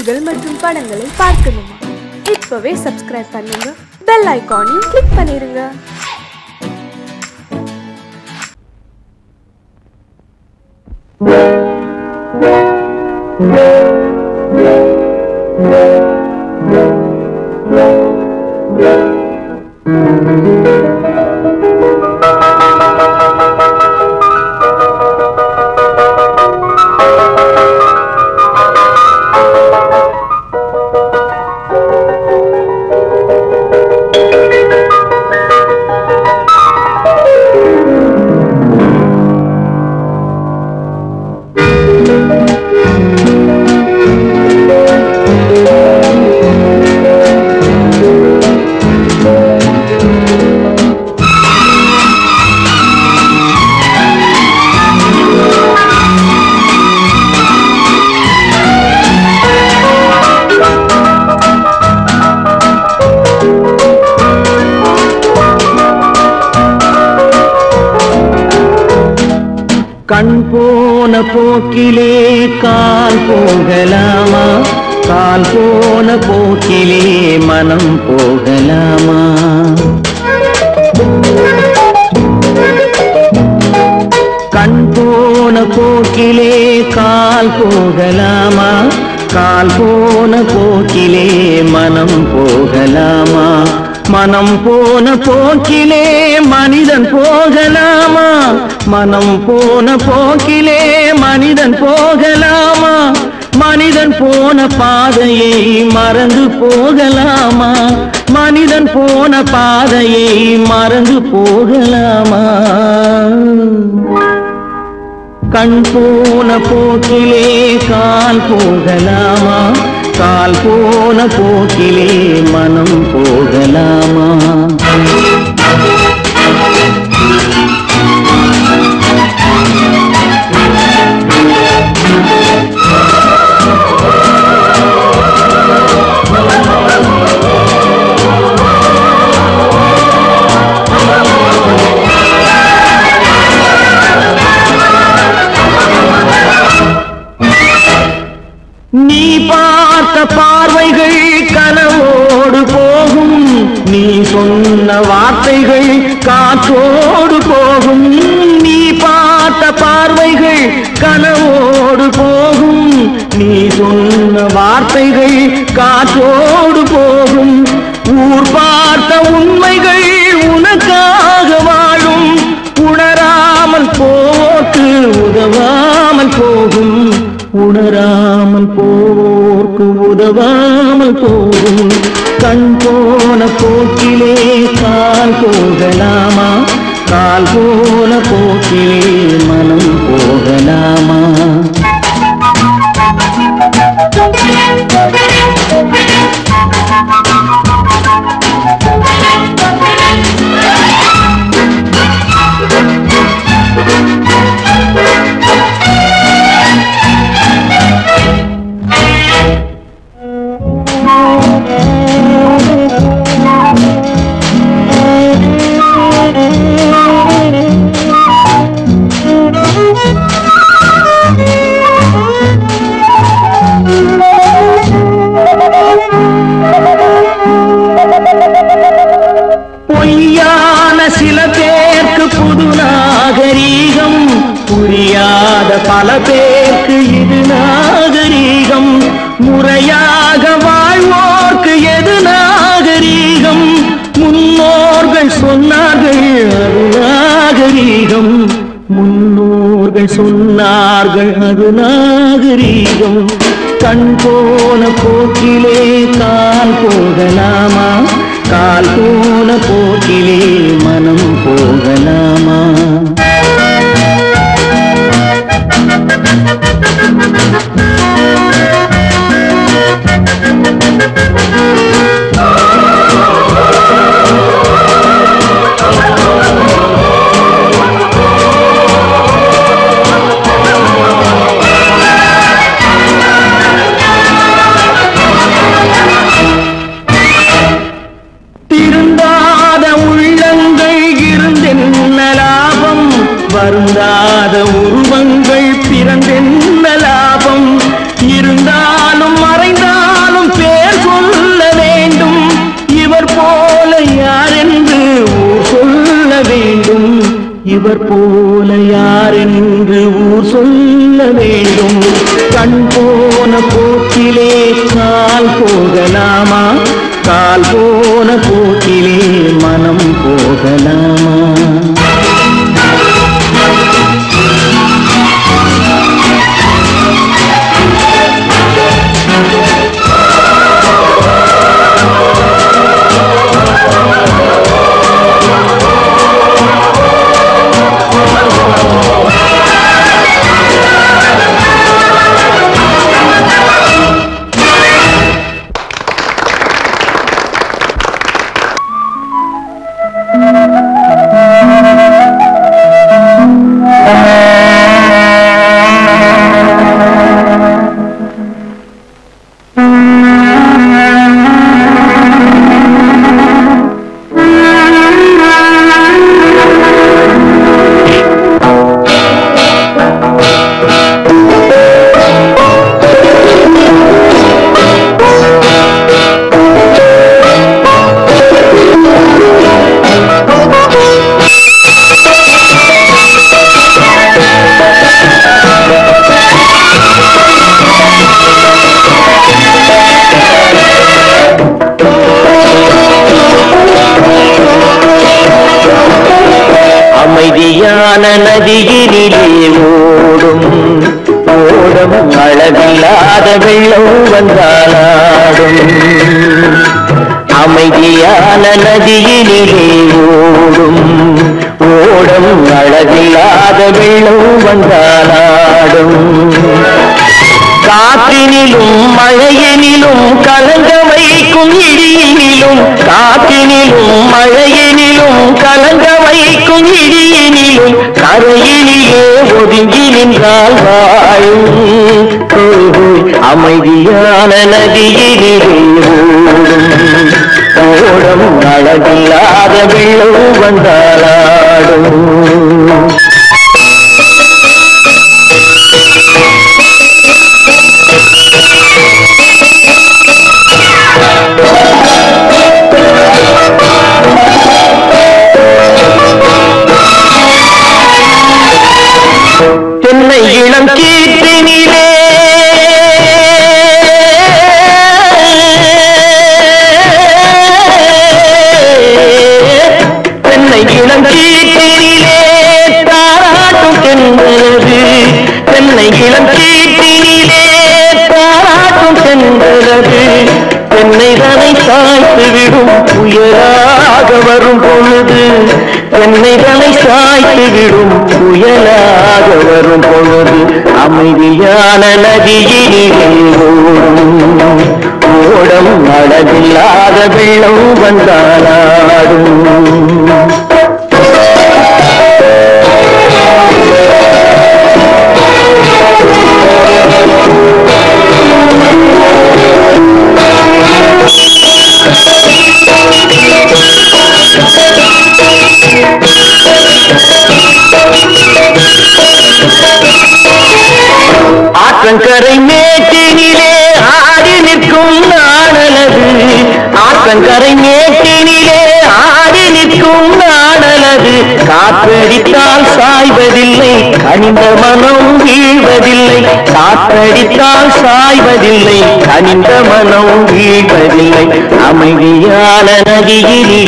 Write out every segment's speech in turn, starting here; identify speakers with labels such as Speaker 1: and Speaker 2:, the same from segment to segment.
Speaker 1: நிகழ்ச்சிகள் மற்றும் படங்களை பார்க்கணுமா? இப்பவே சப்ஸ்கிரைப் பண்ணுங்க, பெல் ஐகானையும் கிளிக் பண்ணிருங்க.
Speaker 2: கண் போன போக்கிலே கால் போகலாமா? கால் போன போக்கிலே மனம் போகலாமா? கண் போன போக்கிலே கால் போகலாமா? கால் போன போக்கிலே மனம் போகலாமா? மனம் போன போக்கிலே மனிதன் போகலாமா? மனம் போன போக்கிலே மனிதன் போகலாமா? மனிதன் போன பாதையை மறந்து போகலாமா? மனிதன் போன பாதையை மறந்து போகலாமா? கண் போன போக்கிலே கால் போகலாமா? கால் போன போக்கிலே மனம் போகலாமா? நீ பார்த்த பார்வைகள் கனவோடு போகும், நீ சொன்ன வார்த்தைகள் காற்றோடு போகும். நீ பார்த்த பார்வைகள் கனவோடு போகும், நீ சொன்ன வார்த்தைகள் காற்றோடு போகும். ஊர் பார்த்த உண்மைகள் உனக்காக வாழும், உணராமல் போக்கு உதவாமல் போகும். உணராமல் போர்க்கு உதவாமல் போகும். கண் போன போக்கிலே கால் போகலாமா? கால் போன போக்கிலே மனம் போகலாமா? பொய்யான சில பேருக்கு புது நாகரீகம், புரியாத பல பேருக்கு இது நாகரீகம். முறையாக வாழ்வோர்க்கு எது நாகரீகம்? முன்னோர்கள் சொன்னார்கள் அது நாகரீகம். முன்னோர்கள் சொன்னார்கள் அது நாகரீகம். கண் போன போக்கிலே கால் போகலாமா? கால் போன போக்கிலே மனம் போகலாமா? வருந்தாத உருவங்கள் பிறந்தென்ன லாபம்? இவர் போல யாரென்று ஊர் சொல்ல வேண்டும். கண் போன போக்கிலே கால் போகலாமா, கால் போன போக்கிலே மனம் போகலாமா? அமைதியான நதியினிலே ஓடும் ஓடும் அளவில்லாத வெள்ளம் வந்தாலாடும். அமைதியான நதியினிலே ஓடும் ஓடும் அளவில்லாத வெள்ளம் வந்தாலாடும். காற்றினிலும் மழையினிலும் கலங்க வைக்கும் இடியினிலும், காற்றினிலும் மழையினிலும் கலங்க வைக்கும் இடியினிலும் கரையினிலே ஒதுங்கி நின்றால் வாழும். அமைதியான நதியினிலே ஓடும் ஓடும் அளவில்லாத வெள்ளம் வந்தாலாடும். தென்னை இளம் கீற்றினிலே தென்னை இளம் கீற்றினிலே தாராட்டும் தென்றலது. தென்னை இளம் கீற்றினிலே தாராட்டும் தென்றலது. தென்னை தனை சாய்த்து விடும் புயலாக வரும் பொழுது, தென்னை தனை சாய்த்து விடும் புயலாக வரும் பொழுது அமைதியான நதியினிலே ஓடும் ஓடும் அளவில்லாத வெள்ளம் வந்தாலாடும். ஆற்றங்கரை மேட்டினிலே ஆடி நிற்கும் நாணலது. ஆற்றங்கரை மேட்டினிலே ஆடி நிற்கும் நாணலது. காற்றடித்தால் சாய்வதில்லை, கனிந்த மனம் வீழ்வதில்லை. காற்றடித்தால் சாய்வதில்லை, கனிந்த மனம் வீழ்வதில்லை. அமைதியான நதியிலே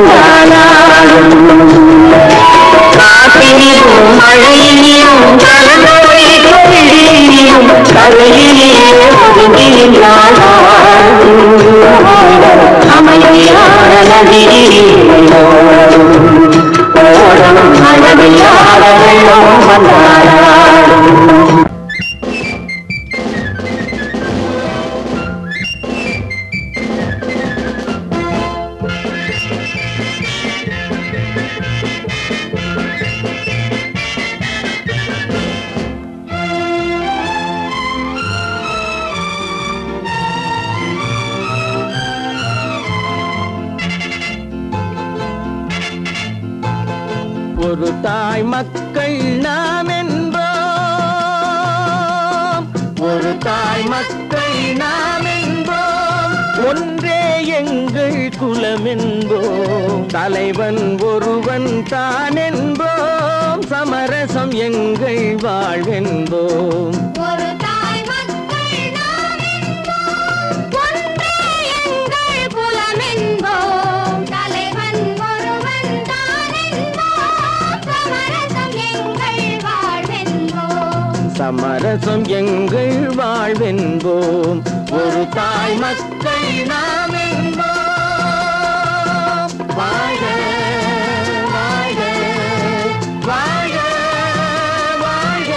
Speaker 2: வந்தாலும் காற்றிலும் மழையிலும் கலந்தவை தொழிலும் கரையிலே ஒதுங்கினாலும் அமைதியான நதியிலோ ஓடும் அளவில்லாத வெள்ளம் வந்தாலும் ஒரு தாய் மக்கள் நாம் என்போம் ஒரு தாய் மக்கள் நாம் என்போம் ஒன்றே எங்கள் குலம் என்போம் தலைவன் ஒருவன் தான் என்போம் சமரசம் எங்கள் வாழ்வென்போம் சமரசம் எங்கள் வாழ்வென்போம் ஒரு தாய் மக்கள் நாம் என்போம் வாழ்க வாழ்க வாழ்க வாழ்க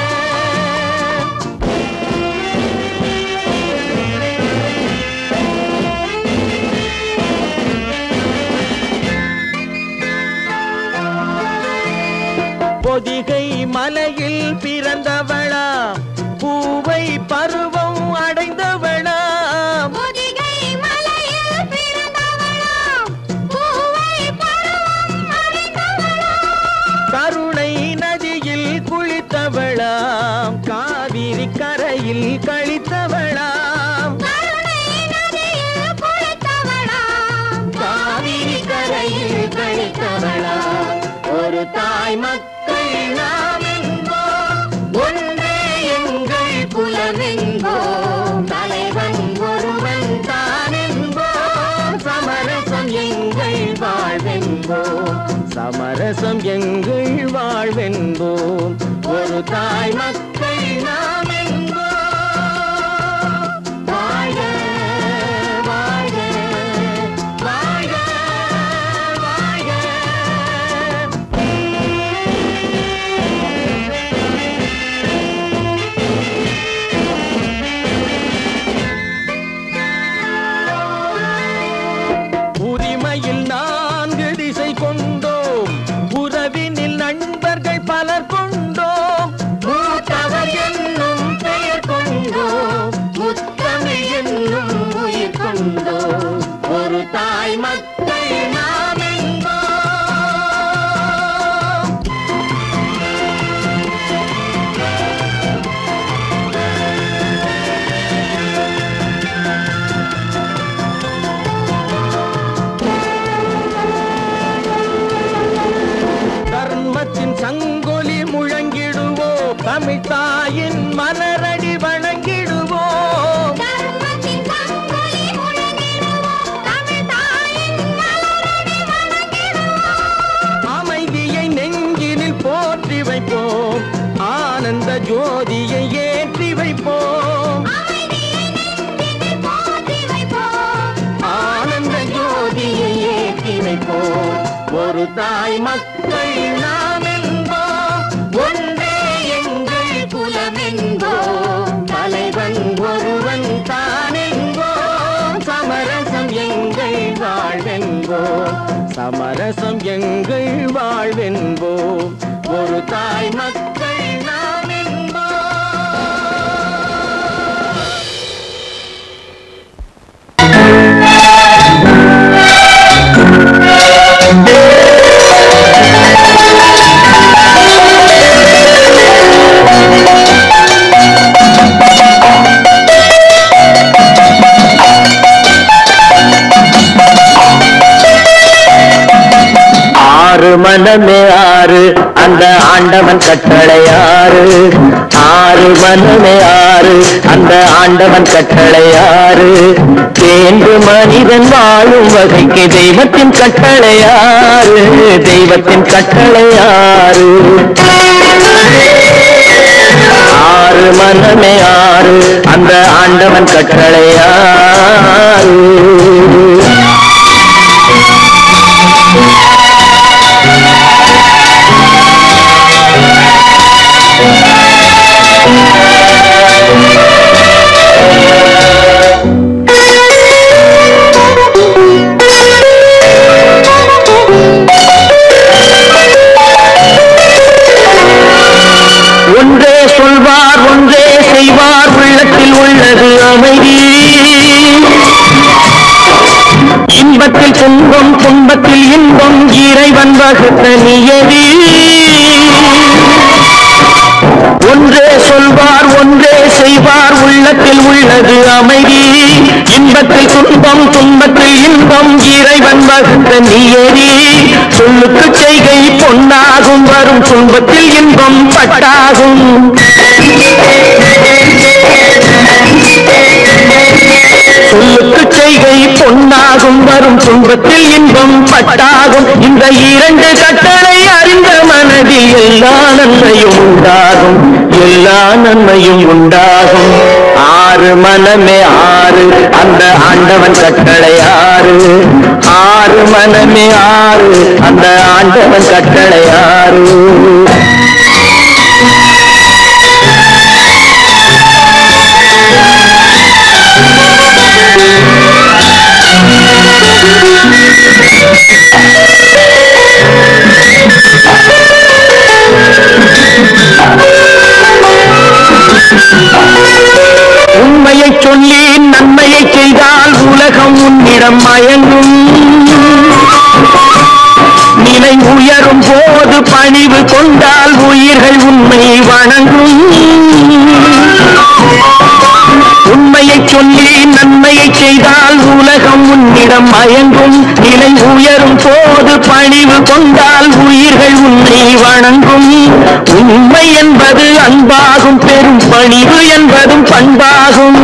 Speaker 2: பொதிகை மலையில் பிறந்தவளா பூவை பருவம் அடைந்தவளா பொதிகை மலையில் பிறந்தவளா பூவை பருவம் அடைந்தவளா கருணை நதியில் குளித்தவளா காவிரி கரையில் கழித்தவளா கருணை நதியில் குளித்தவளா காவிரி கரையில் கழித்தவளா ஒரு தாய் மக்கள் நாம் என்போம் ஒன்றே எங்கள் குலம் என்போம் தலைவன் ஒருவன் தான் என்போம் சமரசம் எங்கள் வாழ்வென்போம் சமரசம் எங்கள் வாழ்வென்போம் ஒரு தாய் மக்கள் நாம் என்போம் வாழ்க வாழ்க வாழ்க வாழ்க உரிமையில் 4 திசை கொண்டோம் உறவினில் நண்பர்கள் பலர் கொண்டோம் மூத்தவர் என்னும் பெயர் கொண்டோம் முத்தமிழ் என்னும் உயிர் கொண்டோம் ஒரு தாய் மக்கள் நாம் என்போம் தர்மத்தின் சங்கொலி முழங்கிடுவோம் தமிழ் தாயின் மலரடி வணங்கிடுவோம் அமைதியை நெஞ்சினில் போற்றி வைப்போம் ஆனந்த ஜோதியை ஏற்றி வைப்போம் ஆனந்த ஜோதியை ஏற்றி வைப்போம் ஒரு தாய் மக்கள் நாம் என்போம் ஒன்றே எங்கள் குலம் என்போம் தலைவன் ஒருவன் தான் என்போம் சமரசம் எங்கள் வாழ்வென்போம் சமரசம் எங்கள் வாழ்வென்போம் ஒரு தாய் மக்கள் நாம் என்போம் மனமே ஆறு அந்த ஆண்டவன் கட்டளை ஆறு. ஆறு மனமே ஆறு அந்த ஆண்டவன் கட்டளை ஆறு. தேர்ந்து மனிதன் வாழும் வகைக்கு தெய்வத்தின் கட்டளை ஆறு. தெய்வத்தின் கட்டளை ஆறு. ஆறு மனமே ஆறு அந்த ஆண்டவன் கட்டளை ஆறு. ஒன்றே சொல்வார் ஒன்றே செய்வார் உள்ளத்தில் உள்ளது அமைதி. இன்பத்தில் துன்பம் துன்பத்தில் இன்பம் இறைவன் வகுத்த நியதி. ஒன்றே சொல்வார் ஒன்றே செய்வார் உள்ளத்தில் உள்ளது அமைதி. இன்பத்தில் துன்பம் துன்பத்தில் இன்பம் இறைவன் வகுத்த நியதி. சொல்லுக்கு செய்கை பொன்னாகும் வரும் துன்பத்தில் இன்பம் பட்டாகும். சொல்லுக்கு செய்கை பொன்னாகும் வரும் துன்பத்தில் இன்பம் பட்டாகும். இந்த இரண்டு கட்டளை அறிந்த மனதில் எல்லா நன்மையும் உண்டாகும். எல்லா நன்மையும் உண்டாகும். ஆறு மனமே ஆறு அந்த ஆண்டவன் கட்டளை ஆறு. ஆறு மனமே ஆறு அந்த ஆண்டவன் கட்டளை ஆறு. உண்மையை சொல்லி நன்மையை செய்தால் உலகம் உன்னிடம் மயங்கும். நிலை உயரும் போது பணிவு கொண்டால் உயிர்கள் உண்மை வணங்கும். உண்மையை சொல்லி நன்மையை செய்தால் உலகம் உன்னிடம் மயங்கும். நிலை உயரும் போது பணிவு கொண்டால் உயிர்கள் உன்னை வணங்கும். உண்மை என்பது அன்பாகும் பெரும் பணிவு என்பதும் பண்பாகும்.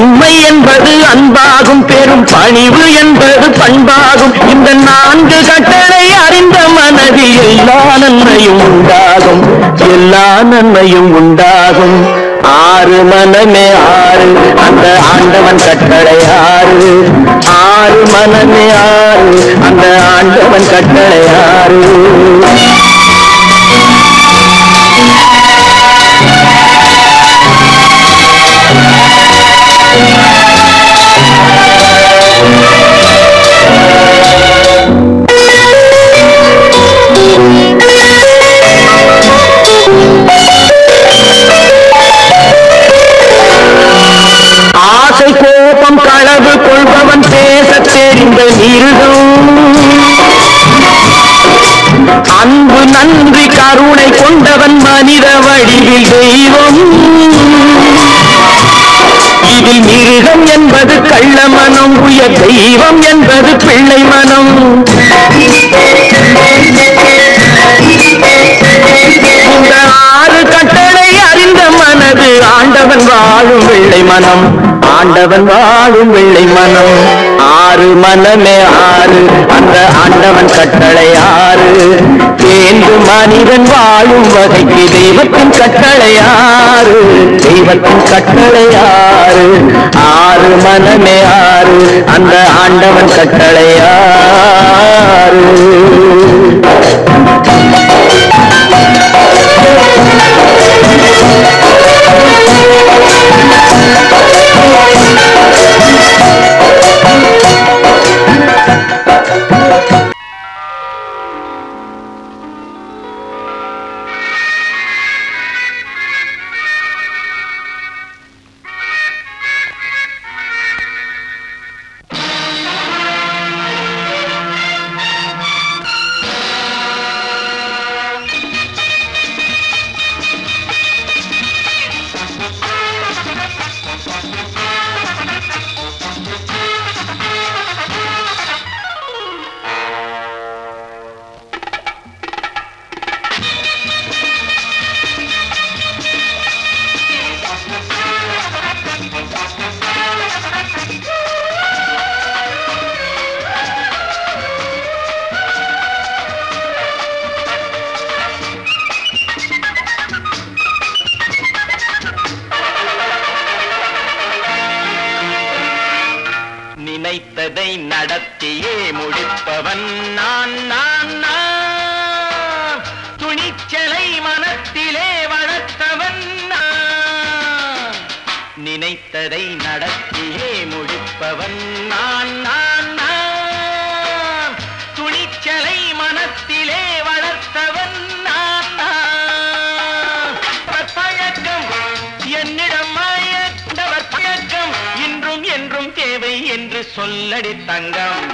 Speaker 2: உண்மை என்பது அன்பாகும் பெரும் பணிவு என்பது பண்பாகும். இந்த நான்கு கட்டளை அறிந்த மனதில் எல்லா நன்மையும் உண்டாகும். எல்லா நன்மையும் உண்டாகும். ஆறு மனமே ஆறு அந்த ஆண்டவன் கட்டளை ஆறு. ஆறு மனமே ஆறு அந்த ஆண்டவன் கட்டளை ஆறு. ஆசை கோபம் களவு கொள்பவன் பேச தெரிந்த மிருகம். அன்பு நன்றி கருணை கொண்டவன் மனித வடிவில் தெய்வம். இதில் மிருகம் என்பது கள்ள மனம். உயர் தெய்வம் என்பது பிள்ளை மனம். இந்த ஆறு கட்டளை அறிந்த மனது ஆண்டவன் வாழும் வெள்ளை மனம். ஆண்டவன் வாழும் வெள்ளை மனம். ஆறு மனமே ஆறு அந்த ஆண்டவன் கட்டளை ஆறு. தேர்ந்து மனிதன் வாழும் வகைக்கு தெய்வத்தின் கட்டளை ஆறு. தெய்வத்தின் கட்டளை ஆறு. ஆறு மனமே ஆறு அந்த ஆண்டவன் கட்டளை ஆறு. நினைத்ததை நடத்தியே முடிப்பவன் நான் நான் நான். துணிச்சலை மனத்திலே வளர்த்தவன் நான். நினைத்ததை நடத்தியே முடிப்பவன் நான் நான் நான். துணிச்சலை மனத்திலே வளர்த்தவன் நான் நான். பழக்கம் என்னிடம் மாயவர் பழக்கம் இன்றும் என்றும் தேவை என்று சொல்லடி தங்கம்.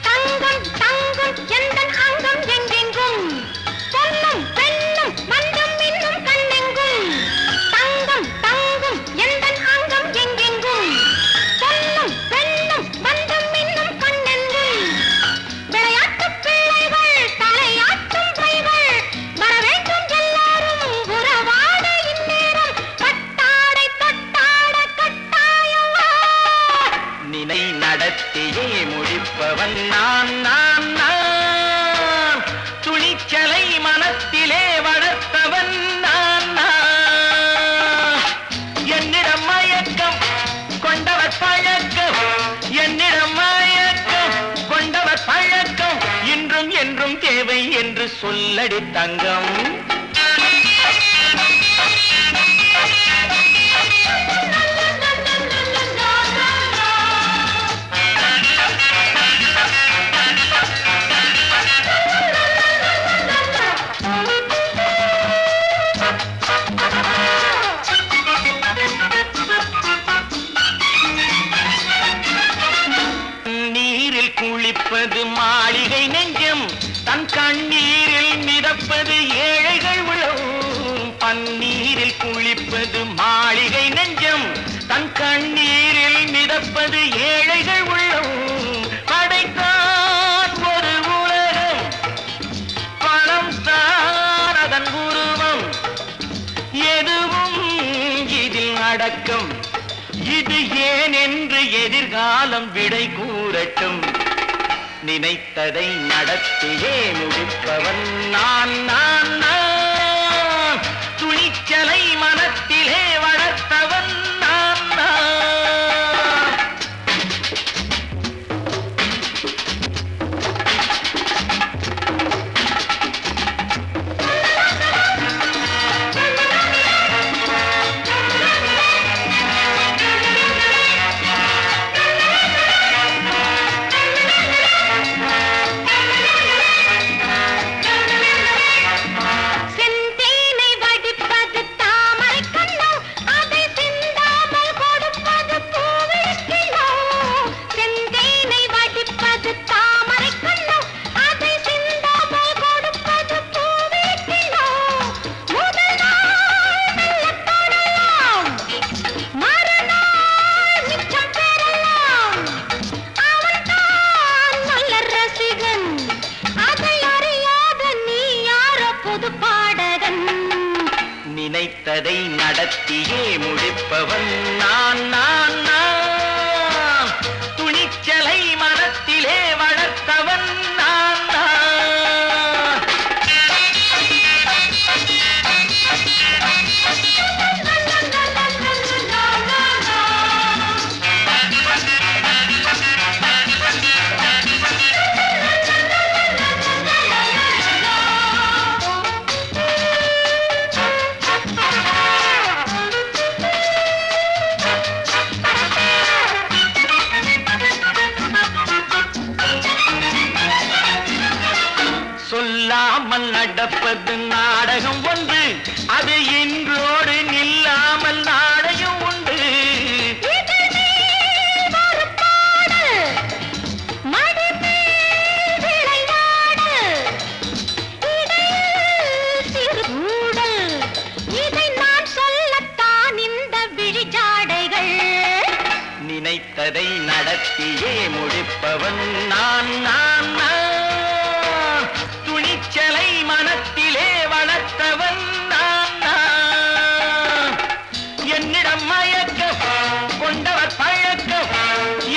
Speaker 3: தங்கம் தங்கம் எந்தன் அங்கம் எங்கெங்கும் பொன்னும் பெண்ணும் மன்றம் இன்னும் கண்ணெங்கும். தங்கம் தங்கம் எந்தன் அங்கம் எங்கெங்கும் பொன்னும் பெண்ணும் மன்றம் இன்னும் கண்ணெங்கும். விளையாட்டு பிள்ளைகள் தலையாட்டும் பைகள் வர வேண்டும் எல்லாரும் உறவாட இந்நேரம் கட்டாடை தொட்டாட கட்டாயவா.
Speaker 2: நினை நடத்தியே முடிப்பவன் நான் நான் நான். துணிச்சலை மனத்திலே வளர்த்தவன் நான் நான். என்னிடம் மயக்கம் கொண்டவர் பழக்கம் என்னிடம் மயக்கம் கொண்டவர் பழக்கம் இன்றும் என்றும் தேவை என்று சொல்லடி தங்கம். நீரில் குளிப்பது மாளிகை நெஞ்சம் தன் கண்ணீரில் மிதப்பது ஏழைகள் உளம். பன்னீரில் குளிப்பது மாளிகை நெஞ்சம் தன் கண்ணீரில் மிதப்பது ஏழைகள் உள்ளம். படைத்தான் ஒரு உலகம் பணம் தான் அதன் உருவம். எதுவும் இதில் அடக்கம். இது ஏன் என்று எதிர்காலம் விடை கூறட்டும். நினைத்ததை நடத்தியே முடிப்பவன் நான் நான் நான். துணிச்சலை மனத்திலே வளர்த்தவன் நான் நான்.
Speaker 3: செந்தேனை வடிப்பது தாமரை கண்ணோ அதை சிந்தாமல் கொடுப்பது பூவிழிக்கிழோ. செந்தேனை வடிப்பது தாமரை கண்ணோ அதை சிந்தாமல் கொடுப்பது பூவிழிக்கிழோ. முதல் நாள் மெல்ல தொடலாம் மறுநாள் மிச்சம் பெறலாம். அவன்தான் நல்ல ரசிகன் அதை அறியாத நீ யாரோ புது பாடகன்.
Speaker 2: நினைத்ததை நடத்தியே முடிப்பவன் நான் நான் நான். துணிச்சலை மனத்திலே வளர்த்தவன் நான் நான். சொல்லாமல் நடப்பது நாடகம் ஒன்று. அது இன்றோடு நில்லாமல் நாடையும் உண்டு.
Speaker 3: இதழ் மேல் ஒரு பாடு, மடி மேல் விளையாடு, இடையில் சிறு ஊடல். இதை நான் சொல்லத்தான் இந்த விழிஜாடைகள்.
Speaker 2: நினைத்ததை நடத்தியே முடிப்பவன் நான் நான் நான். துணிச்சலை மனத்திலே வளர்த்தவன் நான் நான். என்னிடம் மயக்கம் கொண்டவர் பழக்கம்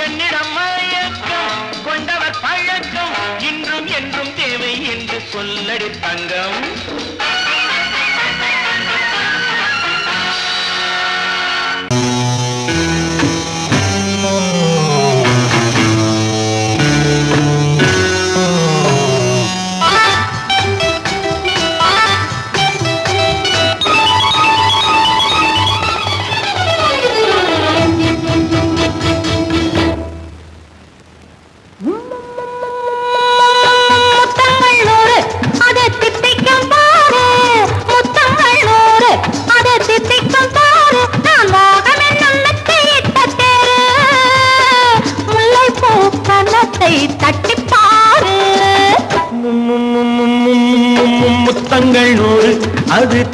Speaker 2: என்னிடம் மயக்கம் கொண்டவர் பழக்கம் இன்றும் என்றும் தேவை என்று சொல்லடி தங்கம்.
Speaker 3: Oh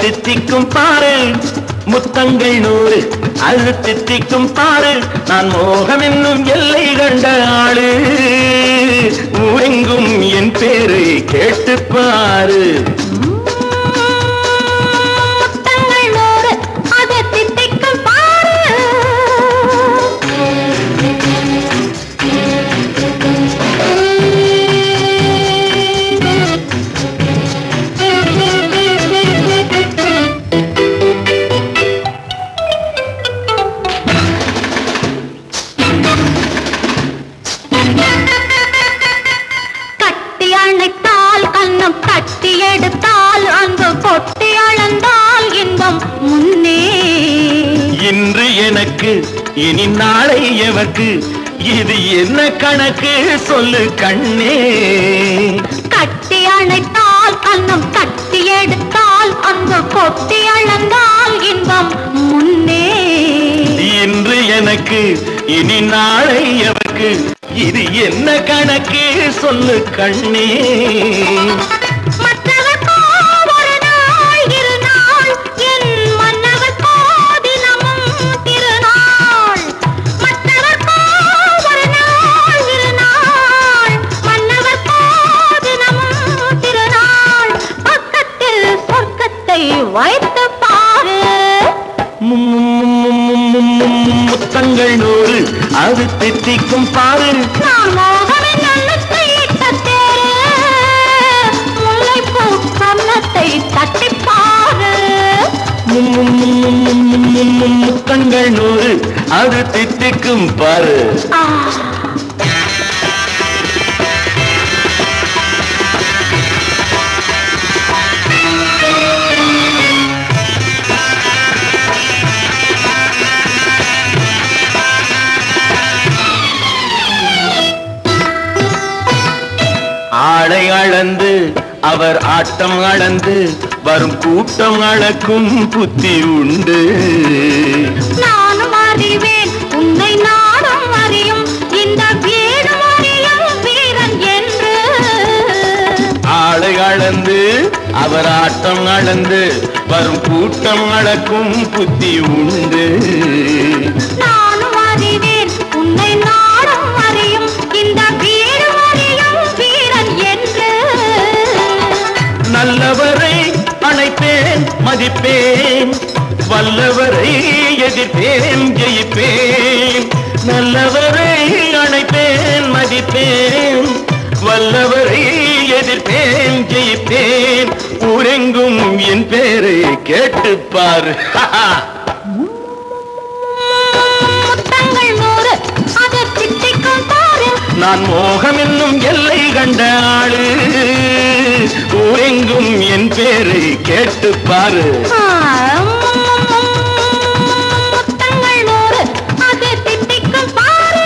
Speaker 2: தித்திக்கும் பாரு முத்தங்கள் 100 அது தித்திக்கும் பாரு நான் மோகம் என்னும் எல்லை கண்ட ஆளு ஊரெங்கும் என் பேரை கேட்டு பாரு இன்று எனக்கு இனி நாளை எவர்க்கு இது என்ன கணக்கு சொல்லு கண்ணே
Speaker 3: கட்டி அணைத்தால் கண்ணம் கட்டி எடுத்தால் அந்த கொட்டி அளந்தால் இன்பம் முன்னே
Speaker 2: இன்று எனக்கு இனி நாளை எவர்க்கு இது என்ன கணக்கு சொல்லு கண்ணே
Speaker 3: வைத்து பாரு
Speaker 2: முத்தங்கள் 100 அது தித்திக்கும் பாரு
Speaker 3: நான் மோகமே நல்லத்தை இட்ட தேரு முல்லைப்பூ கன்னத்தை தட்டி பாரு
Speaker 2: முத்தங்கள் 100 அது தித்திக்கும் பாரு ஆளை அளந்து அவர் ஆட்டம் அளந்து வரும் கூட்டம் அளக்கும் புத்தி உண்டு
Speaker 3: நானும் அறிவேன் உன்னை நானும் அறியும் இந்த வீடும் அறியும் வீரன் என்று
Speaker 2: ஆளை அளந்து அவர் ஆட்டம் அளந்து வரும் கூட்டம் அளக்கும் புத்தி உண்டு
Speaker 3: நானும் அறிவேன் உன்னை நானும் அறியும் இந்த வீடும் அறியும் வீரன் என்று
Speaker 2: நல்லவரை அணைப்பேன் மதிப்பேன் வல்லவரை எதிர்ப்பேன் ஜெயிப்பேன் நல்லவரை அணைப்பேன் மதிப்பேன் வல்லவரை எதிர்ப்பேன் ஜெயிப்பேன் ஊரெங்கும் என் பேரை கேட்டுப்பார்
Speaker 3: முத்தங்கள் 100 அது தித்திக்கும் பாரு
Speaker 2: நான் மோகம் என்னும் எல்லை கண்ட ஆளு ஊரெங்கும் என் பேரை கேட்டுப்பாரு
Speaker 3: முத்தங்கள் 100 அது தித்திக்கும் பாரு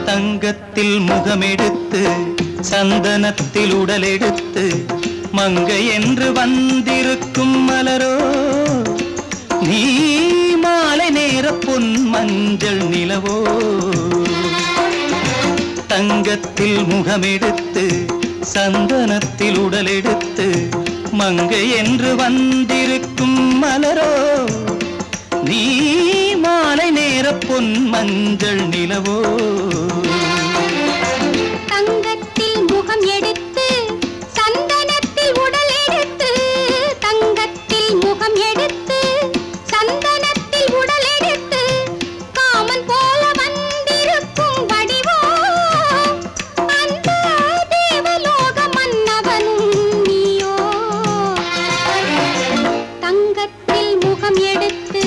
Speaker 4: தங்கத்தில் முகமெடுத்து சந்தனத்தில் உடலெடுத்து மங்கை என்று வந்திருக்கும் மலரோ நீ மாலை நேர பொன் மஞ்சள் நிலவோ தங்கத்தில் முகமெடுத்து சந்தனத்தில் உடலெடுத்து மங்கை என்று வந்திருக்கும் மலரோ நீ மாலை நேர பொன் மஞ்சள் நிலவோ
Speaker 3: தங்கத்தில் முகம் எடுத்து சந்தனத்தில் உடல் எடுத்து தங்கத்தில் முகம் எடுத்து சந்தனத்தில் உடல் எடுத்து காமன் போல வந்திருக்கும் வடிவோ அந்த தேவலோக மன்னவனும் நீயோ தங்கத்தில் முகம் எடுத்து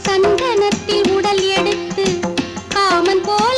Speaker 3: சந்தனத்தில் உடல் எடுத்து காமன் போல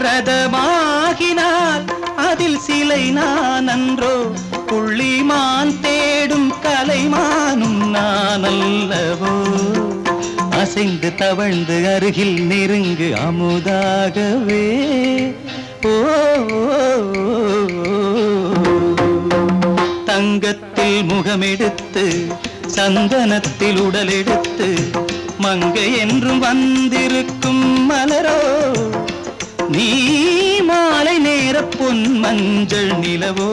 Speaker 4: ரதமாகினால் அதில் சிலை நான் அன்றோ புள்ளிமான் தேடும் கலைமானும் நான் அல்லவோ அசைந்து தவழ்ந்து அருகில் நெருங்கு அமுதாகவே ஓ தங்கத்தில் முகமெடுத்து சந்தனத்தில் உடலெடுத்து மங்கை என்றும் வந்திருக்கும் மலரோ நீ மாலை நேர பொன் மஞ்சள் நிலவோ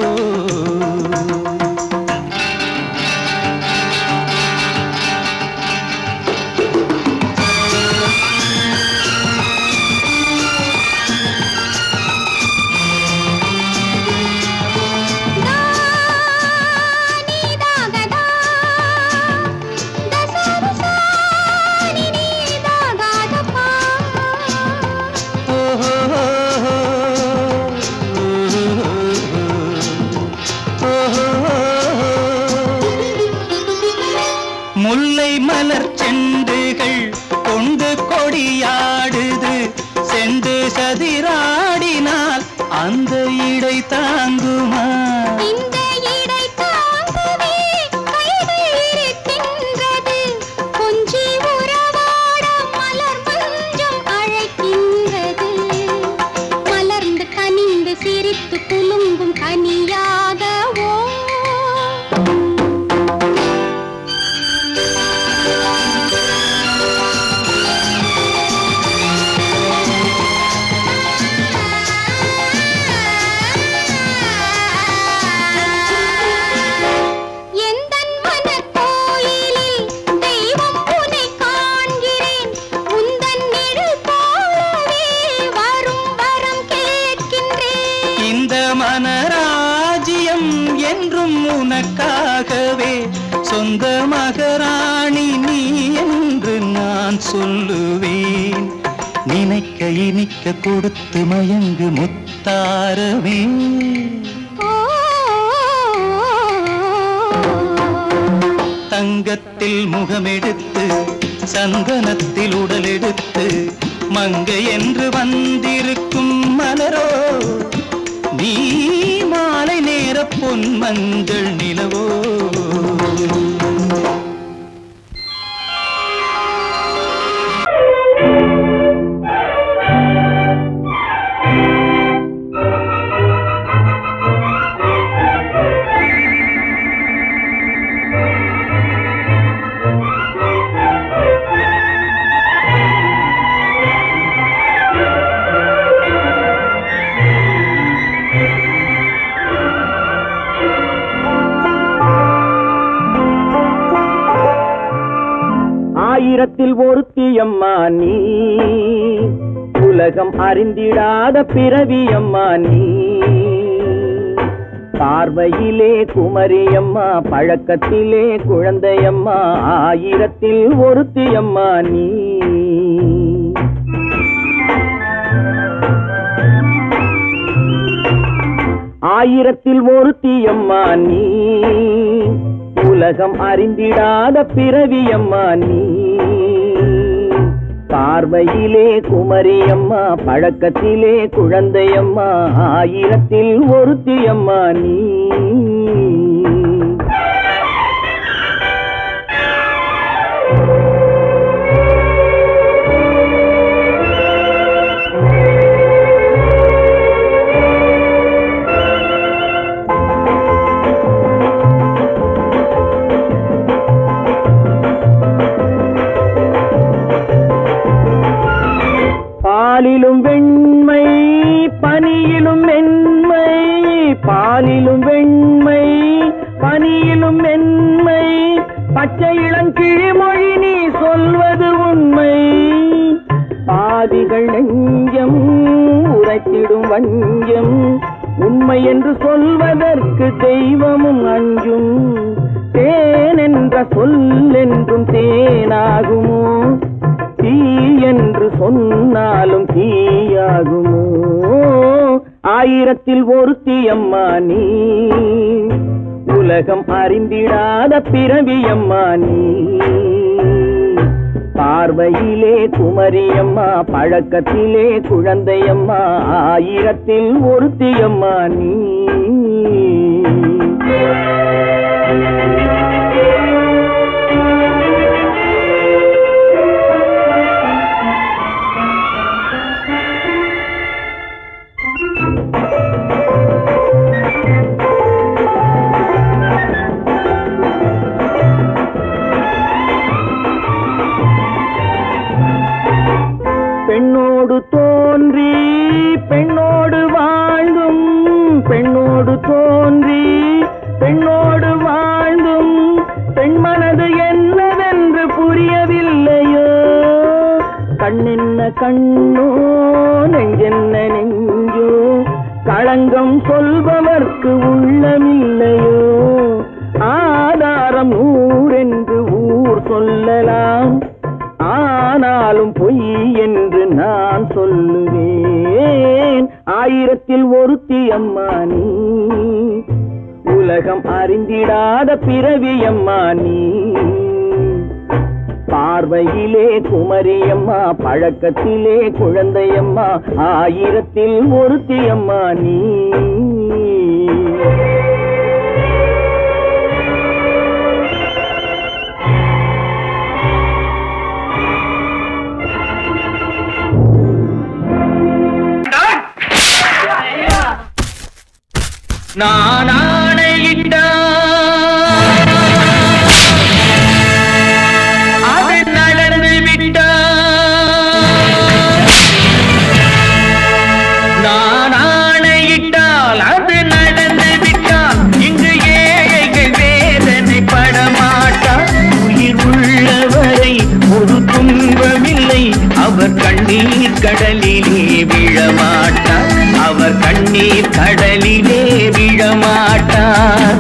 Speaker 4: முல்லை மலர் செண்டுகள் கொண்டு கொடியாடுது செண்டு சதிராடினால் அந்த இடை தாங்குமா
Speaker 3: இந்த இடை தாங்குவே கைகள் இருக்கின்றது கொஞ்சி உறவாட மலர் மஞ்சம் அழைக்கின்றது மலர்ந்து கனிந்து சிரித்து குலுங்கும் கனியாகவோ
Speaker 4: மனராஜ்யம் என்றும் உனக்காகவே சொந்த மகராணி நீ என்று நான் சொல்லுவேன் நினைக்க இனிக்க கொடுத்து மயங்கு முத்தாரவே தங்கத்தில் முகமெடுத்து சந்தனத்தில் உடலெடுத்து மங்கை என்று வந்திருக்கும் மலரோ நீ மாலை நேர பொன் மஞ்சள் நிலவோ
Speaker 2: ஆயிரத்தில் ஒருத்தியம்மா நீ உலகம் அறிந்திடாத பிறவியம்மா நீ பார்வையிலே குமரியம்மா பழக்கத்திலே குழந்தையம்மா ஆயிரத்தில் ஒருத்தியம்மா நீ ஆயிரத்தில் ஒருத்தியம்மா நீ உலகம் அறிந்திடாத பிறவியம்மா நீ பார்வையிலே குமரியம்மா பழக்கத்திலே குழந்தையம்மா ஆயிரத்தில் ஒருத்தியம்மா நீ பாலிலும் வெண்மை பனியிலும் மென்மை பாலிலும் வெண்மை பனியிலும் மென்மை பச்சை இளங்கிழிமொழி நீ சொல்வது உண்மை பாதிகள் நெஞ்சம் உரைத்திடும் வஞ்சம் உண்மை என்று சொல்வதற்கு தெய்வமும் அஞ்சும் தேன் என்ற சொல் என்றும் தேனாகுமோ தீ என்று சொன்னாலும் தீயாகுமோ ஆயிரத்தில் ஒருத்தியம்மா நீ உலகம் அறிந்திடாத பிறவியம்மா நீ பார்வையிலே குமரியம்மா, பழக்கத்திலே குழந்தையம்மா, ஆயிரத்தில் ஒருத்தியம்மா நீ. பெண்ணோடு தோன்றி பெண்ணோடு வாழ்ந்தும், பெண்ணோடு தோன்றி பெண்ணோடு வாழ்ந்தும், பெண்மனது என்னவென்று புரியவில்லையோ. கண்ணென்ன கண்ணோ, நெஞ்சென்ன நெஞ்சோ, களங்கம் சொல்பவர்க்கு உள்ளமில்லையோ. ஆதாரம் ஊரென்று ஊர் சொல்லலாம், ஆனாலும் பொய் என்று நான் சொல்லுவேன். ஆயிரத்தில் ஒருத்தி அம்மா நீ, உலகம் அறிந்திடாத பிறவி அம்மா நீ. பார்வையிலே குமரியம்மா, பழக்கத்திலே குழந்தையம்மா, ஆயிரத்தில் ஒருத்தி அம்மா நீ.
Speaker 4: நான் ஆணையிட்டால் அது நடந்து விட்டால், நான் ஆணையிட்டால் அது நடந்து விட்டால், இங்கு ஏழைகள் வேதனை படமாட்டார். உயிர் உள்ளவரை ஒரு துன்பமில்லை, அவர் கண்ணீர் கடலிலே விழமாட்டார், அவர் கண்ணீர் கடலிலே விழமாட்டார்.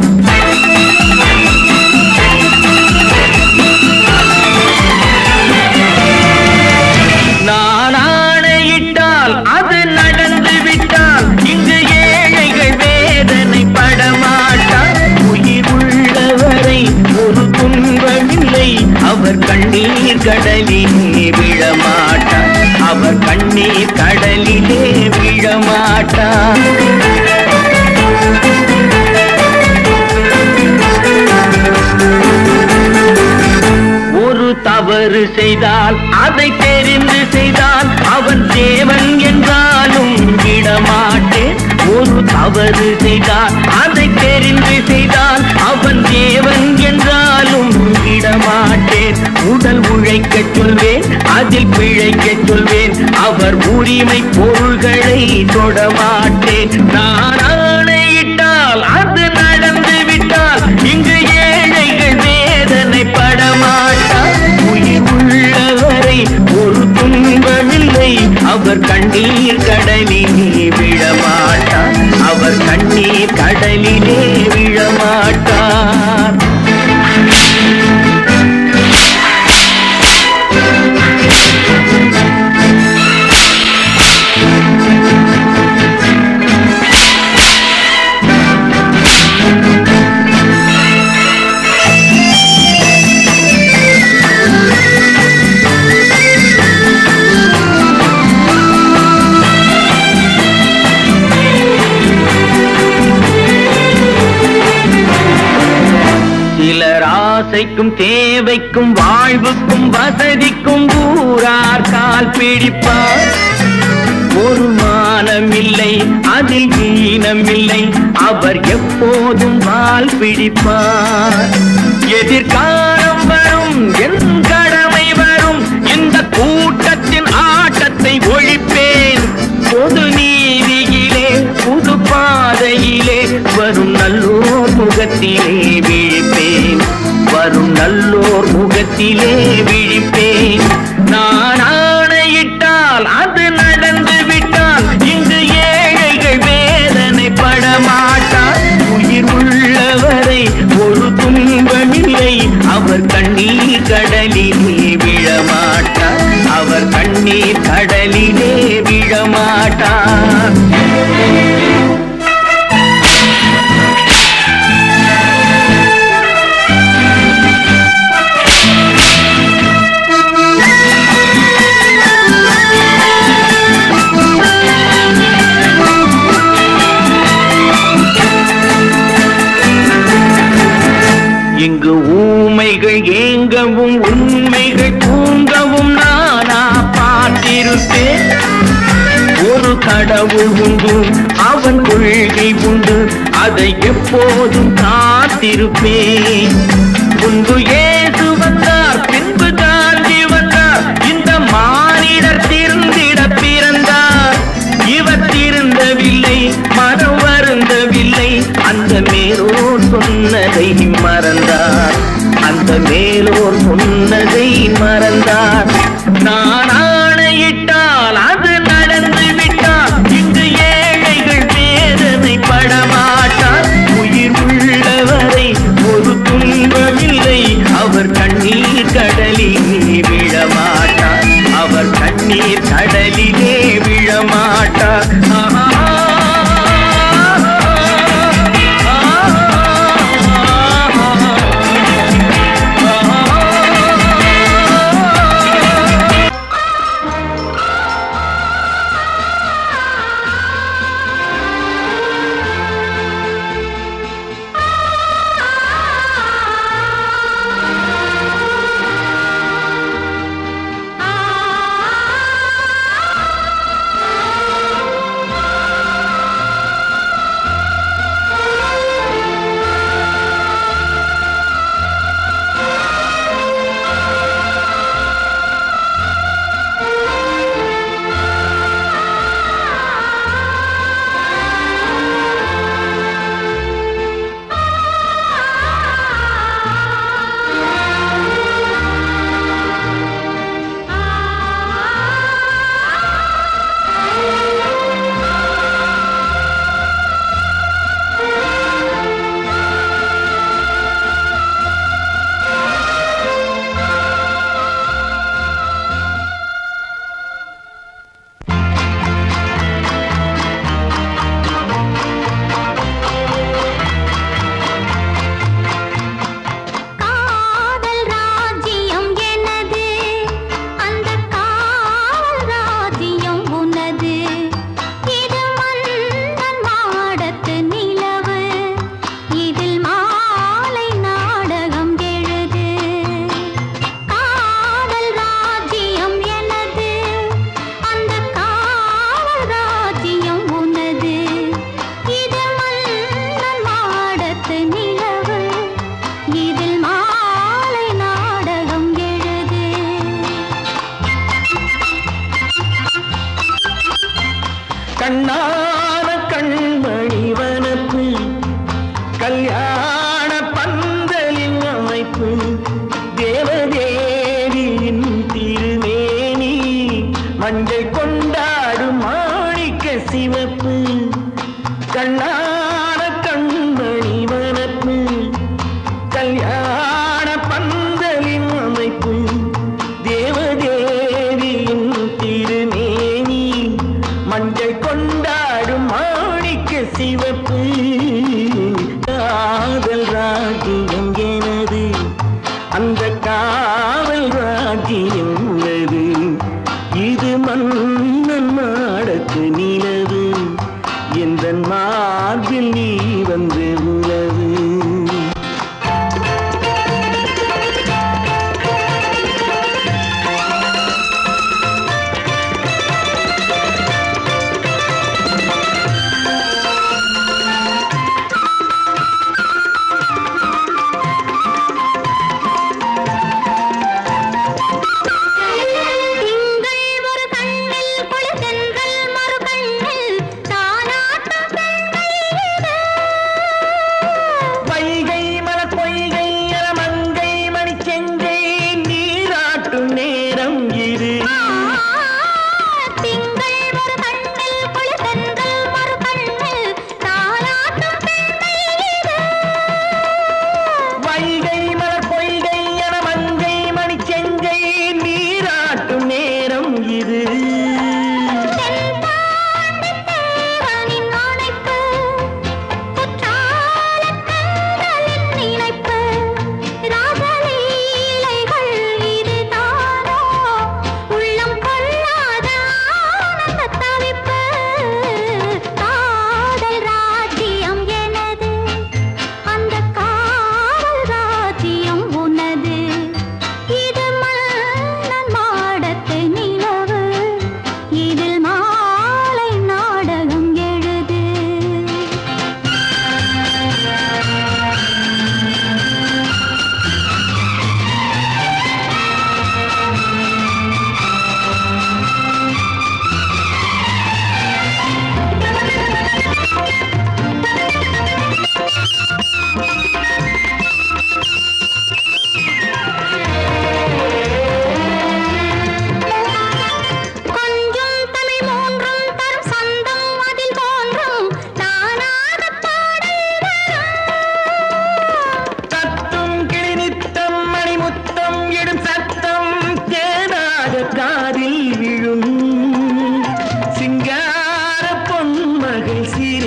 Speaker 4: நான் ஆணையிட்டால் அது நடந்து விட்டால், இங்கு ஏழைகள் வேதனை படமாட்டார். உயிர் உள்ளவரை ஒரு துன்பமில்லை, அவர் கண்ணீர் கடலிலே விழமாட்டார், அவர் கண்ணீர் கடலிலே விழமாட்டார். ஒரு தவறு செய்தால் அதை தெரிந்து செய்தால் அவன் தேவன் என்றாலும் விடமாட்டேன். ஒரு தவறு செய்தால் அதை தெரிந்து செய்தால் அவன் தேவன் என்றாலும் விடமாட்டேன். உடல் உழைக்கச் சொல்வேன், அதில் பிழைக்கச் சொல்வேன், அவர் உரிமை பொருள்களை தொடமாட்டேன். நான் ஆணையிட்டால் அது நடந்து விட்டால், இங்கு ஏழைகள் வேதனை படமாட்டார். உயிர் உள்ளவரை ஒரு துன்பமில்லை, அவர் கண்ணீர் கடலிலே விழமாட்டார், அவர் கண்ணீர் கடலிலே விழமாட்டார். சிலர் ஆசைக்கும் தேவைக்கும் வாழ்வுக்கும் வசதிக்கும் ஊரார் கால் பிடிப்பார். ஒரு மானமில்லை, அதில் ஈனமில்லை, அவர் எப்போதும் வால் பிடிப்பார். எதிர்காலம் வரும், என் கடமை வரும், இந்த கூட்டத்தின் ஆட்டத்தை ஒழிப்பேன். பொது நீதியிலே புது பாதையிலே வரும் நல்லோர் முகத்திலே விழிப்பேன், வரும் நல்லோர் முகத்திலே விழிப்பேன். நான் ஆணையிட்டால் அது நடந்து விட்டால், இங்கு ஏழைகள் வேதனை படமாட்டார். உயிர் உள்ளவரை ஒரு துன்பமில்லை, அவர் கண்ணீர் கடலிலே விழமாட்டார், அவர் கண்ணீர் கடலிலே விழமாட்டார். ஏங்கவும் உண்மைகள் தூங்கவும் நானா பார்த்திருப்பேன். ஒரு கடவுள் உண்டு, அவன் கொள்கை உண்டு, அதை எப்போதும் காத்திருப்பேன். முன்பு இயேசு வந்தார், பின்பு காந்தி வந்தார், இந்த மானிடர் திருந்திட பிறந்தார். இவர் திருந்தவில்லை, மனம் வருந்தவில்லை, அந்த மேலோர் சொன்னதை மறந்தார், அந்த மேலோர் சொன்னதை மறந்தார். நான் ஆணையிட்டால் அது நடந்து விட்டால், இங்கு ஏழைகள் வேதனை படமாட்டார். உயிர் உள்ளவரை ஒரு துன்பமில்லை, அவர் கண்ணீர் கடலிலே விழமாட்டார், அவர் கண்ணீர் கடலிலே விழமாட்டார். கண்ணான கண்மணி வனப்பு, கல்யாண பந்தலின் அமைப்பு, தேவதேவியின் திருமேனி, மஞ்சள் கொண்டாடும் மாணிக்க சிவப்பு. கண்ணான கண்மணி வனப்பு, கல்யாண பந்தலின் அமைப்பு, தேவதேவியின் திருமேனி, மஞ்சள் கொண்டாடும் மாணிக்க சிவப்பு. காதல் ராஜ்யம் எனது, அந்த காவல் ராஜ்யம் உள்ளது, இது மன்னன் மாடத்து நிலவு, எந்த மார்பில் நீ வந்து உலவு.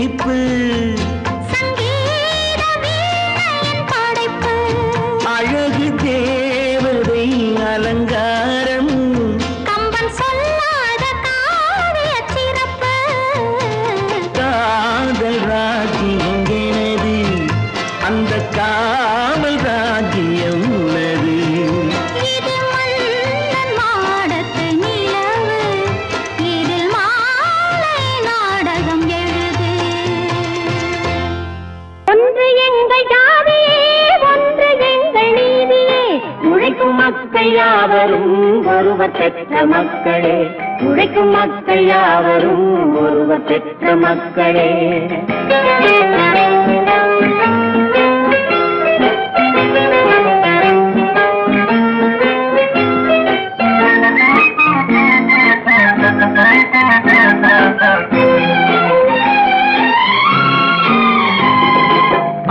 Speaker 4: சிரிப்பு அழகு தேவதை அலங்காரம்
Speaker 3: கம்பன் சொல்லாத காவிய சிறப்பு
Speaker 4: காதல் ராஜ்யம் எனது அந்த காவல் ராஜ்யம் உள்ளது
Speaker 3: இது மன்னன் மாடத்து நிலவு இதில் மாலை நாடகம் எழுது ஒன்று எங்கள் ஜாதியே ஒன்று எங்கள் நீதியே உழைக்கும் மக்கள் யாவரும் ஒருவர் பெற்ற மக்களே உழைக்கும் மக்கள் யாவரும் ஒருவர் பெற்ற மக்களே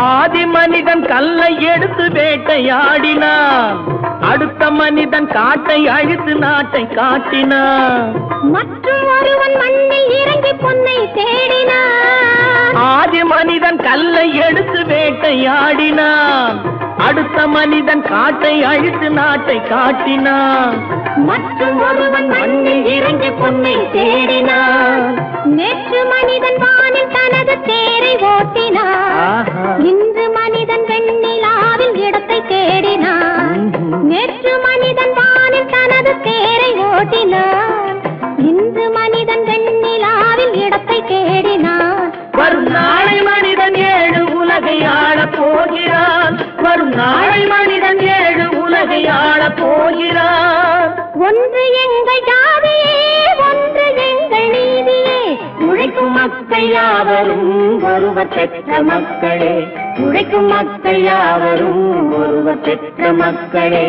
Speaker 2: ஆதி மனிதன் கல்லை எடுத்து வேட்டையாடினான் அடுத்த மனிதன் காட்டை அழித்து நாட்டை காட்டினான்
Speaker 3: மற்றும் ஒருவன் மண்ணில் இறங்கி பொன்னை தேடினான்
Speaker 2: ஆதி மனிதன் கல்லை எடுத்து வேட்டையாடினான் அடுத்த மனிதன் காட்டை அழித்து நாட்டை காட்டினான்
Speaker 3: மற்றும் ஒருவன் மண்ணில் இறங்கி பொன்னை தேடினான் நேற்று மனிதன் வானில் தனது தேரை ஓட்டினான் இன்று மனிதன் வெண்ணிலாவில் இடத்தை தேடினான் நேற்று மனிதன் வானில் தனது தேரை ஓட்டினான் இன்று மனிதன் வெண்ணிலாவில் இடத்தை தேடினான்
Speaker 2: வரும் நாளை மனிதன் 7 உலகை ஆளப் போகிறான் வரும் நாளை மனிதன் 7 உலகை ஆளப் போகிறான்
Speaker 3: ஒன்று எங்கள் ஜாதியே ஒன்று எங்கள் நீதியே உழைக்கும் மக்கள் யாவரும் ஒருவர் பெற்ற மக்களே உழைக்கும் மக்கள் யாவரும் ஒருவர் பெற்ற மக்களே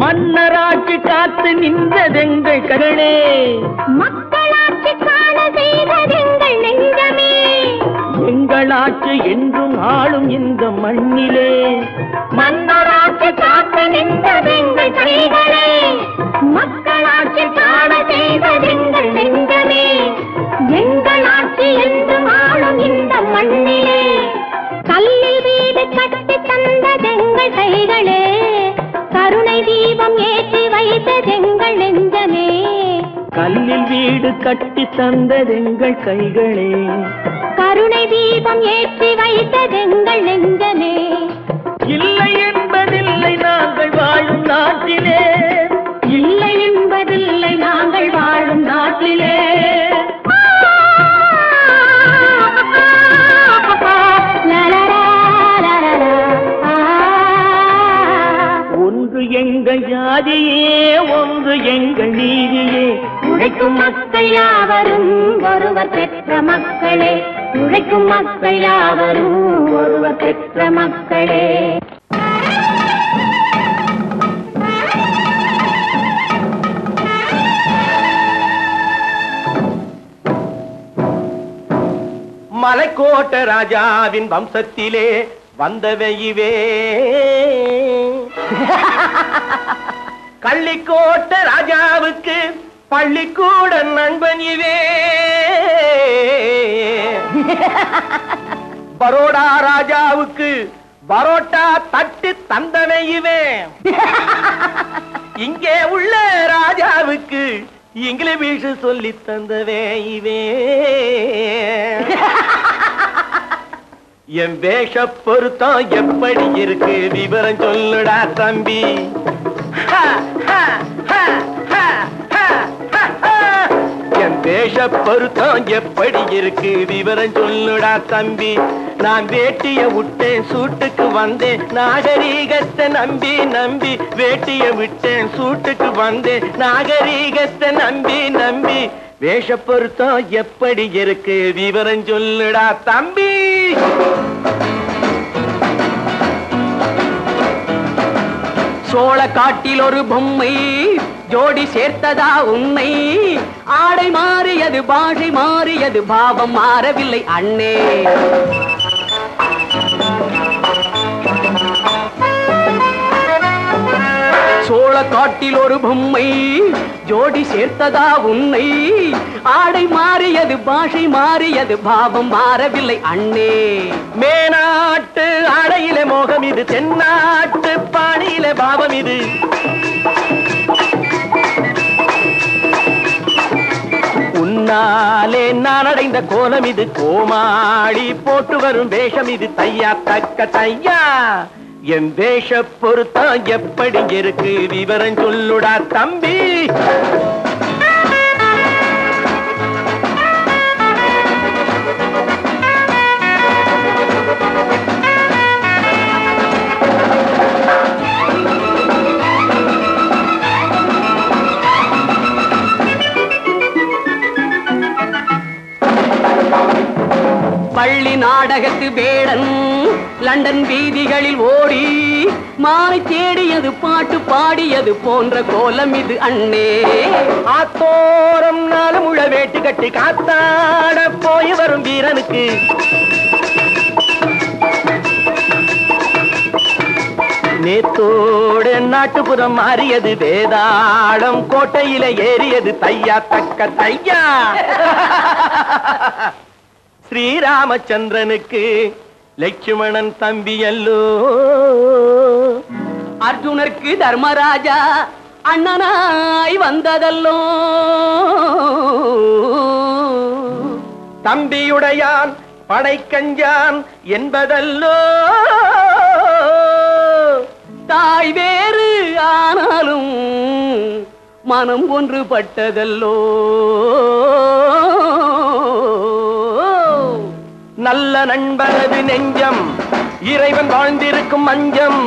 Speaker 2: மன்னராட்சி காத்து நின்றதெங்கள் கரணே
Speaker 3: மக்களாட்சி காண செய்ததெங்கள் நெஞ்சமே
Speaker 2: எங்களாட்சி என்றும் ஆளும் இந்த மண்ணிலே
Speaker 3: மன்னராட்சி காத்து நின்றதெங்கள் கைகளே மக்களாட்சி காண செய்ததெங்கள் நெஞ்சமே எங்களாட்சி என்றும் ஆளும் இந்த மண்ணிலே கல்லில் வீடு கட்டி தந்ததெங்கள் கைகளே கருணை தீபம் ஏற்றி வைத்ததெங்கள் நெஞ்சமே
Speaker 2: கல்லில் வீடு கட்டி தந்ததெங்கள் கைகளே
Speaker 3: கருணை தீபம் ஏற்றி வைத்ததெங்கள் நெஞ்சமே
Speaker 2: இல்லை என்பதில்லை நாங்கள் வாழும் நாட்டிலே
Speaker 3: இல்லை என்பதில்லை நாங்கள் வாழும் நாட்டிலே
Speaker 2: ஒன்று எங்கள் ஜாதியே ஒன்று எங்கள் நீதியே
Speaker 3: உழைக்கும் மக்கள் யாவரும் ஒருவர் பெற்ற மக்களே உழைக்கும் மக்கள் யாவரும் ஒருவர் பெற்ற மக்களே
Speaker 2: மலைக்கோட்ட ராஜாவின் வம்சத்திலே வந்தவையுவே கள்ளிக்கோட்ட ராஜாவுக்கு பள்ளிக்கூட நண்பன் இவே பரோடா ராஜாவுக்கு பரோட்டா தட்டு தந்தனை இவே இங்கே உள்ள ராஜாவுக்கு இங்கிலீஷ் சொல்லி தந்தவே இவே என் வேஷ பொருத்தம் எப்படி இருக்கு விவரம் சொல்லுடா தம்பி என் வேஷ பொருத்தம் எப்படி இருக்கு விவரம் சொல்லுடா தம்பி நான் வேட்டிய விட்டேன் சூட்டுக்கு வந்தேன் நாகரீகத்தை நம்பி நம்பி வேட்டிய விட்டேன் சூட்டுக்கு வந்தேன் நாகரீகத்தை நம்பி நம்பி வேஷ பொருத்தம் எப்படி இருக்கு விவரம் சொல்லுடா தம்பி சோழ காட்டில் ஒரு பொம்மை ஜோடி சேர்த்ததா உன்னை ஆடை மாறியது பாஷை மாறியது பாவம் மாறவில்லை அண்ணே சோழ காட்டில் ஒரு பொம்மை ஜோடி சேர்த்ததா உன்னை ஆடை மாறியது பாஷை மாறியது பாவம் மாறவில்லை அண்ணே
Speaker 4: மேனாட்டு ஆடையிலே மோகம் இது தென்னாட்டு பாணியிலே பாவம் இது உன்னாலே நான் அடைந்த கோலம் இது கோமாளி போட்டு வரும் வேஷம் இது தையா தக்க தையா என் வேஷ பொருத்தம் எப்படி இருக்கு விவரம் சொல்லுடா தம்பி
Speaker 2: பள்ளி நாடகத்து வேடன் லண்டன் வீதிகளில் ஓடி மாலை தேடியது பாட்டு பாடியது போன்ற கோலம் இது அண்ணே
Speaker 4: ஆத்தோரம் நாளும் உள்ள வேட்டு கட்டி காத்தாட போய் வரும் வீரனுக்கு நேத்தோடு நாட்டுப்புறம் மாறியது வேதாளம் கோட்டையில ஏறியது தையா தக்க தையா ஸ்ரீராமச்சந்திரனுக்கு லட்சுமணன் தம்பி அல்லோ
Speaker 2: அர்ஜுனருக்கு தர்மராஜா அண்ணனாய் வந்ததல்லோ
Speaker 4: தம்பியுடையான் படைக்கஞ்சான் என்பதல்லோ
Speaker 2: தாய் வேறு ஆனாலும் மனம் ஒன்றுபட்டதல்லோ
Speaker 4: நல்ல நண்பனது நெஞ்சம் இறைவன் வாழ்ந்திருக்கும் மஞ்சம்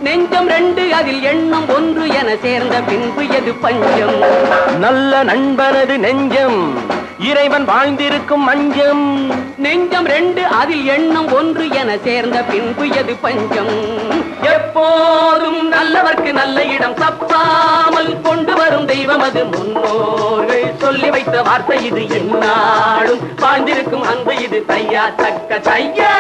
Speaker 2: நெஞ்சம் ரெண்டு அதில் எண்ணம் ஒன்று என சேர்ந்த பின்பு எது பஞ்சம்
Speaker 4: நல்ல நண்பனது நெஞ்சம் இறைவன் வாழ்ந்திருக்கும் மஞ்சம்
Speaker 2: நெஞ்சம் ரெண்டு அதில் எண்ணம் ஒன்று என சேர்ந்த பின்பு எது பஞ்சம் எப்போதும் நல்லவர்க்கு நல்ல இடம் தப்பாமல் கொண்டு வரும் தெய்வம் அது முன்னோர்கள் சொல்லி வைத்த வார்த்தை இது எந்நாளும் வாழ்ந்திருக்கும் அன்பு இது தையா தக்க தையா